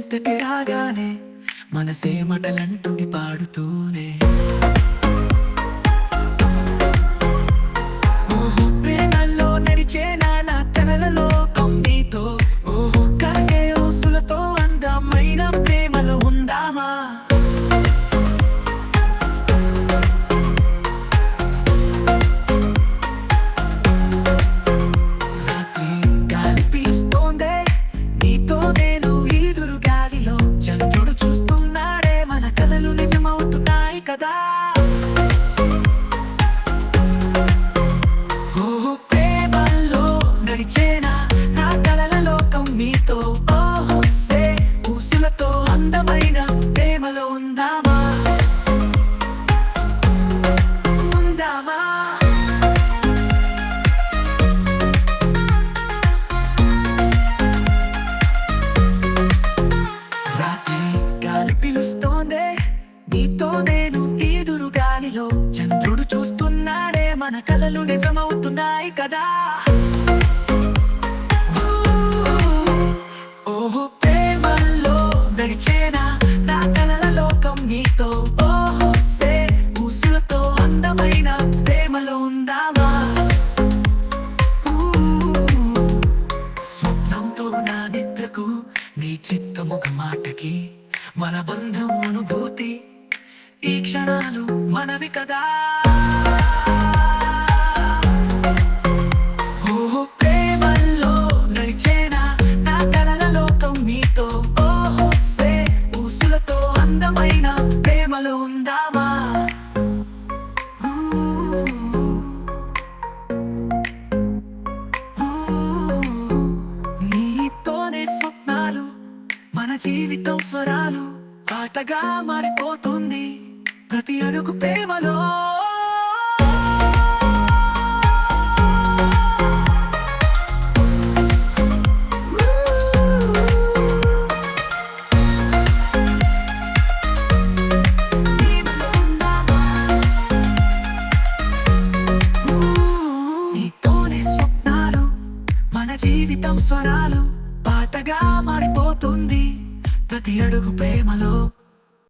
చెంతకి రాగానే మనసే మటలంటుంది పాడుతూనే ప్రేమల్లో నడిచేనా నా కలలలో కమ్మీతో కలిసే ఊసులతో అందమైన ప్రేమలో ఉందామా కదా ప్రేమల్లో నడిచేనా నా కలల లోకం మీతో ఓహోసే ఊసులతో అందమైన ప్రేమలో ఉందామా ఉందామా రాత్రి గాలి పిలుస్తోందే నీతో నేను ఈదురు గాలిలో చంద్రుడు చూస్తున్నాడే మన కలలు నిజమవుతున్నాయి కదా ఓహో ప్రేమల్లో నడిచేనా నా కలల లోకం నీతో ఓహోసే ఊసులతో అందమైన ప్రేమలో ఉందామా స్వప్నంతో నా నిద్రకు నీ చిత్తముఖ మాటకి మన బంధం అనుభూతి ఈ క్షణాలు మనవి కదా ప్రేమల్లో నడిచేనా నా కలల లోకం నీతో ఓహోసే ఊసులతో అందమైన ప్రేమలో ఉందామా నీతోనే స్వప్నాలు మన జీవితం స్వరాలు పాటగా మారిపోతుంది ప్రతి అడుగు ప్రేమలో